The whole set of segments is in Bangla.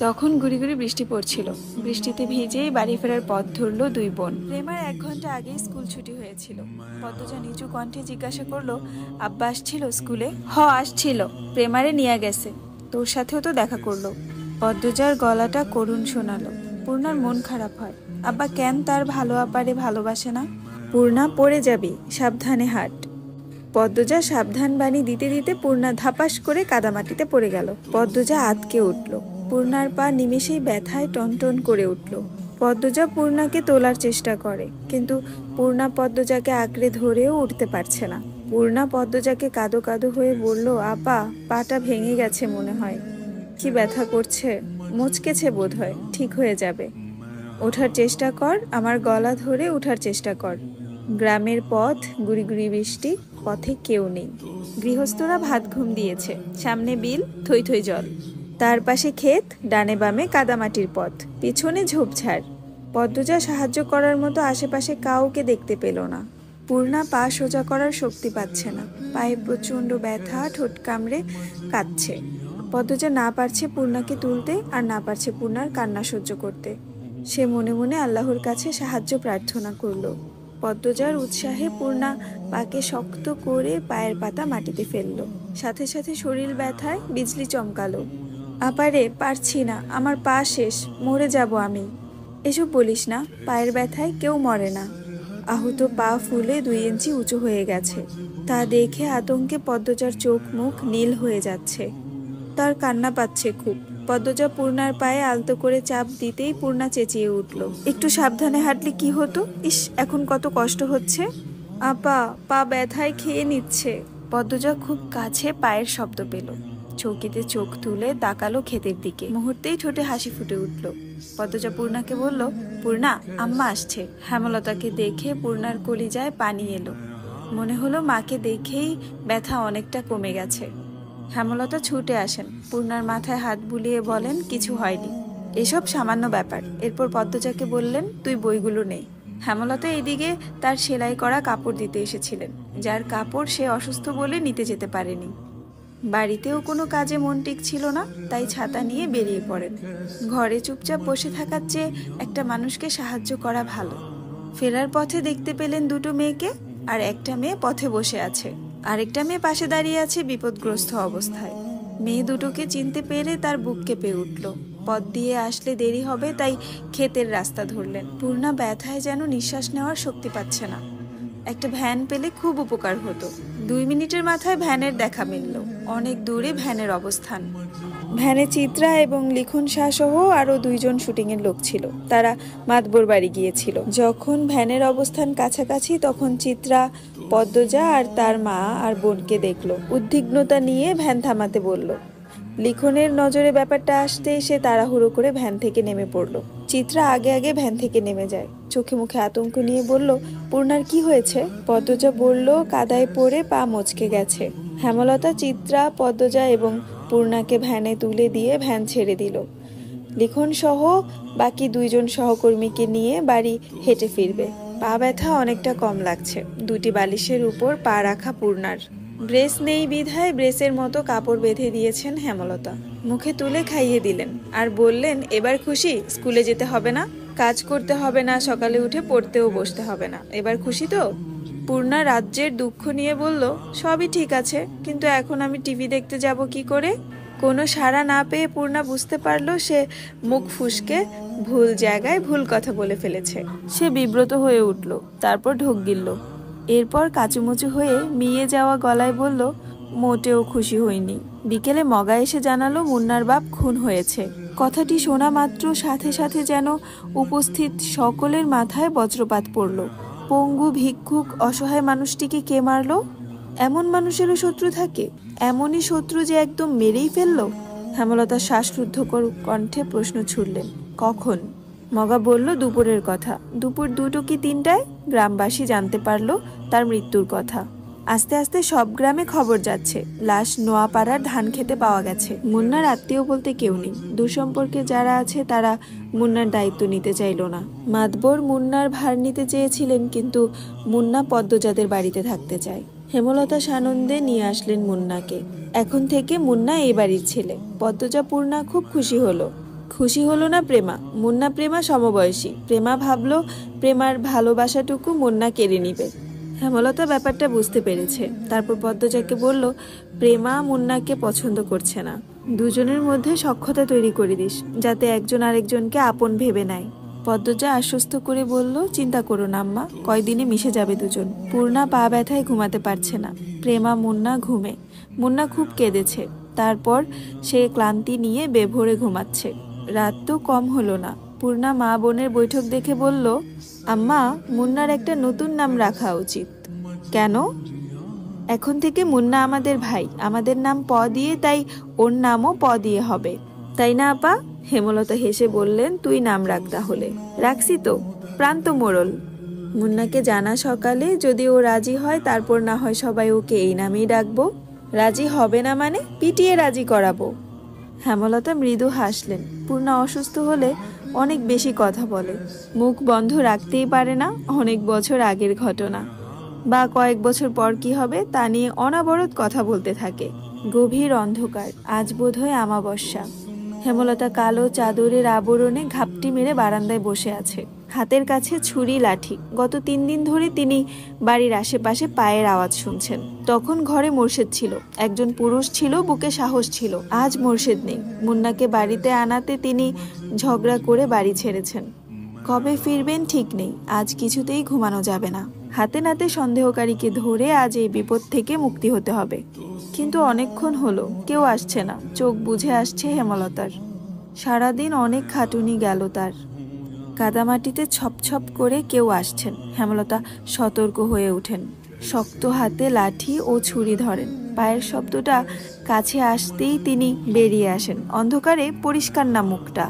তখন গুড়ি গুড়ি বৃষ্টি পড়ছিল। বৃষ্টিতে ভিজেই বাড়ি ফেরার পথ ধরল দুই বোন। প্রেমার 1 ঘন্টা আগেই স্কুল ছুটি হয়েছিল। পদ্মজা নিচু কণ্ঠে জিজ্ঞাসা করলো, আব্বা আসছিল স্কুলে? আসছিল, প্রেমারে নিয়ে গেছে, তোর সাথেও তো দেখা করলো। পদ্মজার গলাটা করুণ শোনালো। পূর্ণার মন খারাপ হয়। আব্বা কেন তার ভালো আপারে ভালোবাসে না? পূর্ণা, পড়ে যাবি, সাবধানে হাঁট। পদ্মজা সাবধান বাণী দিতে দিতে পূর্ণা ধাপাস করে কাদামাটিতে পড়ে গেল। পদ্মজা আঁতকে উঠল। পূর্ণার পা নিমেষেই ব্যথায় টনটন করে উঠল। পদ্মজা পূর্ণাকে তোলার চেষ্টা করে, কিন্তু পূর্ণা পদ্মজাকে আঁকড়ে ধরেও উঠতে পারছে না। পূর্ণা পদ্মজাকে কাঁদো কাঁদো হয়ে বলল, আপা, পাটা ভেঙে গেছে মনে হয়। কি ব্যথা করছে, মুচকেছে বোধ হয়, ঠিক হয়ে যাবে। ওঠার চেষ্টা কর, আমার গলা ধরে ওঠার চেষ্টা কর। গ্রামের পথ, গুড়ি গুড়ি বৃষ্টি, পথে কেউ নেই। গৃহস্থরা ভাত ঘুম দিয়েছে। সামনে বিল, থই থই জল। তার পাশে ক্ষেত, ডানে বামে কাদামাটির পথ, পিছনে ঝোপঝাড়। পদ্মজা সাহায্য করার মতো আশেপাশে কাউকে দেখতে পেল না। পূর্ণা পা সোজা করার শক্তি পাচ্ছে না। পায়ে প্রচণ্ড ব্যথা, ঠোঁট কামড়ে কাঁদছে। পদ্মজা না পারছে পূর্ণাকে তুলতে, আর না পারছে পূর্ণার কান্না সহ্য করতে। সে মনে মনে আল্লাহর কাছে সাহায্য প্রার্থনা করল। পদ্মজার উৎসাহে পূর্ণা পাকে শক্ত করে পায়ের পাতা মাটিতে ফেলল। সাথে সাথে শরীর ব্যথায় বিজলি চমকালো। আপারে, পারছি না, আমার পা শেষ, মরে যাব আমি। এসব বলিস না, পায়ের ব্যথায় কেউ মরে না। আহত পা ফুলে 2 ইঞ্চি উঁচু হয়ে গেছে। তা দেখে আতঙ্কে পদ্মজার চোখ মুখ নীল হয়ে যাচ্ছে। তার কান্না পাচ্ছে খুব। পদ্মজা পূর্ণার পায়ে আলতো করে চাপ দিতেই পূর্ণা চেঁচিয়ে উঠল, একটু সাবধানে হাঁটলে কি হতো? ইস, এখন কত কষ্ট হচ্ছে। আপা, পা ব্যথায় খেয়ে নিচ্ছে। পদ্মজা খুব কাছে পায়ের শব্দ পেল। চৌকিতে চোখ তুলে তাকালো ক্ষেতের দিকে। মুহূর্তেই ঠোঁটে হাসি ফুটে উঠল। পদ্মজা পূর্ণাকে বলল, পূর্ণা, আম্মা আসছে। হেমলতাকে দেখে পূর্ণার কলিজায় পানি এলো। মনে হলো মাকে দেখেই ব্যথা অনেকটা কমে গেছে। হেমলতা ছুটে আসেন, পূর্ণার মাথায় হাত বুলিয়ে বলেন, কিছু হয়নি, এসব সামান্য ব্যাপার। এরপর পদ্মজাকে বললেন, তুই বইগুলো নে। হেমলতা এদিকে তার সেলাই করা কাপড় দিতে এসেছিলেন, যার কাপড় সে অসুস্থ বলে নিতে যেতে পারেনি। বাড়িতেও কোনো কাজে মন টিকছিল না, তাই ছাতা নিয়ে বেরিয়ে পড়েন। ঘরে চুপচাপ বসে থাকার চেয়ে একটা মানুষকে সাহায্য করা ভালো। ফেরার পথে দেখতে পেলেন 2টো মেয়েকে, আর একটা মেয়ে পথে বসে আছে, আরেকটা মেয়ে পাশে দাঁড়িয়ে আছে বিপদগ্রস্ত অবস্থায়। মেয়ে দুটোকে চিনতে পেরে তার বুক কেঁপে উঠল। পথ দিয়ে আসলে দেরি হবে, তাই ক্ষেতের রাস্তা ধরলেন। পূর্ণা ব্যথায় যেন নিঃশ্বাস নেওয়ার শক্তি পাচ্ছে না। একটা ভ্যান পেলে খুব উপকার হতো। 2 মিনিটের মাথায় ভ্যানের দেখা মিলল। অনেক দূরে ভ্যানের অবস্থান। ভ্যানে চিত্রা এবং লিখন শাহ সহ আরো 2 জন শুটিংয়ের লোক ছিল। তারা মাতবর বাড়ি গিয়েছিল। যখন ভ্যানের অবস্থান কাছাকাছি, তখন চিত্রা পদ্মজা আর তার মা আর বোনকে দেখল। উদ্বিগ্নতা নিয়ে ভ্যান থামাতে বলল। লিখনের নজরে ব্যাপারটা আসতেই সে তাড়াহুড়ো করে ভ্যান থেকে নেমে পড়ল। চিত্রা আগে আগে ভ্যান থেকে নেমে যায়। চোখে মুখে আতঙ্ক নিয়ে বলল, পূর্ণার কি হয়েছে? পদ্মজা বলল, কাদায় পড়ে পা মচকে গেছে। হেমলতা চিত্রা, পদ্মজা এবং পূর্ণাকে ভ্যানে তুলে দিয়ে ভ্যান ছেড়ে দিল। লিখন সহ বাকি 2 জন সহকর্মীকে নিয়ে বাড়ি হেঁটে ফিরবে। পা ব্যথা অনেকটা কম লাগছে। 2টি বালিশের উপর পা রাখা পূর্ণার। ব্রেস নেই বিধায় ব্রেসের মতো কাপড় বেঁধে দিয়েছেন হেমলতা। মুখে তুলে খাইয়ে দিলেন আর বললেন, এবার খুশি? স্কুলে যেতে হবে না, কাজ করতে হবে না, সকালে উঠে পড়তেও বসতে হবে না, এবার খুশি তো? পূর্ণা রাজ্যের দুঃখ নিয়ে বলল, সবই ঠিক আছে, কিন্তু এখন আমি টিভি দেখতে যাব কি করে? কোনো সাড়া না পেয়ে পূর্ণা বুঝতে পারল সে মুখ ফুসকে ভুল জায়গায় ভুল কথা বলে ফেলেছে। সে বিব্রত হয়ে উঠল, তারপর ঢোক গিলল। এরপর কাচুমুচু হয়ে মিয়ে যাওয়া গলায় বলল, মোটেও খুশি হইনি। বিকেলে মগা এসে জানালো মুন্নার বাপ খুন হয়েছে। কথাটি শোনা মাত্র সাথে সাথে যেন উপস্থিত সকলের মাথায় বজ্রপাত পড়ল। পঙ্গু, ভিক্ষুক, অসহায় মানুষটিকে কে মারল? এমন মানুষেরও শত্রু থাকে? এমনই শত্রু যে একদম মেরেই ফেলল? হেমলতা শ্বাসরুদ্ধ কণ্ঠে প্রশ্ন ছুড়লেন, কখন? মগা বলল, দুপুরের কথা। দুপুর 2টো কি 3টায় গ্রামবাসী জানতে পারল তার মৃত্যুর কথা। আস্তে আস্তে সব গ্রামে খবর যাচ্ছে, লাশ নোয়াপাড়ার ধান খেতে পাওয়া গেছে। মুন্নার আত্মীয় বলতে কেউ নেই। দূরসম্পর্কে যারা আছে তারা মুন্নার দায়িত্ব নিতে চাইল না। মাতবর মুন্নার ভার নিতে চেয়েছিলেন, কিন্তু মুন্না পদ্মজাদের বাড়িতে থাকতে চায়। হেমলতা সানন্দে নিয়ে আসলেন মুন্নাকে। এখন থেকে মুন্না এই বাড়ির ছেলে। পদ্মজা পূর্ণা খুব খুশি হলো। খুশি হলো না প্রেমা। মুন্না প্রেমা সমবয়সী। প্রেমা ভাবলো প্রেমার ভালোবাসাটুকু মুন্না কেড়ে নিবে। হেমলতা ব্যাপারটা বুঝতে পেরেছে। তারপর পদ্মজাকে বলল, প্রেমা মুন্নাকে পছন্দ করছে না। দুজনের মধ্যে সখ্যতা তৈরি করে দিস, যাতে একজন আরেকজনকে আপন ভেবে নেয়। পদ্মজা আশ্বস্ত করে বলল, চিন্তা করো না আম্মা, কয়দিনে মিশে যাবে দুজন। পূর্ণা পা ব্যথায় ঘুমাতে পারছে না। প্রেমা মুন্না ঘুমে। মুন্না খুব কেঁদেছে। তারপর সে ক্লান্তি নিয়ে বেভোরে ঘুমাচ্ছে। রাত তো কম হলো না। পূর্ণা মা বোনের বৈঠক দেখে বলল, আম্মা, মুন্নার একটা নতুন নাম রাখা উচিত। কেন? এখন থেকে মুন্না আমাদের ভাই, আমাদের নাম প দিয়ে, তাই ওর নামও প দিয়ে হবে, তাই না আপা? হেমলতা হেসে বললেন, তুই নাম রাখ তাহলে। রাখছি তো, প্রান্ত মোড়ল। মুন্নাকে জানা সকালে, যদি ও রাজি হয় তারপর না হয় সবাই ওকে এই নামেই ডাকবো। রাজি হবে না মানে পিটিয়ে রাজি করাবো। হেমলতা মৃদু হাসলেন। পূর্ণা অসুস্থ হলে অনেক বেশি কথা বলে, মুখ বন্ধ রাখতেই পারে না। অনেক বছর আগের ঘটনা বা কয়েক বছর পর কি হবে তা নিয়ে অনাবরত কথা বলতে থাকে। গভীর অন্ধকার। আজ বোধহয় আমাবস্যা। হেমলতা কালো চাদরের আবরণে ঘাপটি মেরে বারান্দায় বসে আছে। হাতের কাছে ছুরি লাঠি। গত 3 দিন ধরে তিনি বাড়ির আশেপাশে পায়ের আওয়াজ শুনছেন। তখন ঘরে মোর্শেদ ছিল, একজন পুরুষ ছিল, বুকে সাহস ছিল। আজ মোর্শেদ নেই। মুন্নাকে বাড়িতে আনাতে তিনি ঝগড়া করে বাড়ি ছেড়েছেন। কবে ফিরবেন ঠিক নেই। আজ কিছুতেই ঘুমানো যাবে না। হাতে নাতে সন্দেহকারীকে ধরে আজ এই বিপদ থেকে মুক্তি হতে হবে। কিন্তু অনেকক্ষণ হলো, কেউ আসছে না। চোখ বুঝে আসছে হেমলতার। সারাদিন অনেক খাটুনি গেল তার। কাদামাটিতে ছপছপ করে কেউ আসছেন। হেমলতা সতর্ক হয়ে ওঠেন। শক্ত হাতে লাঠি ও ছুরি ধরেন। পায়ের শব্দটা কাছে আসতেই তিনি বেরিয়ে আসেন। অন্ধকারে পরিষ্কার না মুখটা।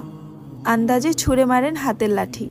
আন্দাজে ছুঁড়ে মারেন হাতের লাঠি।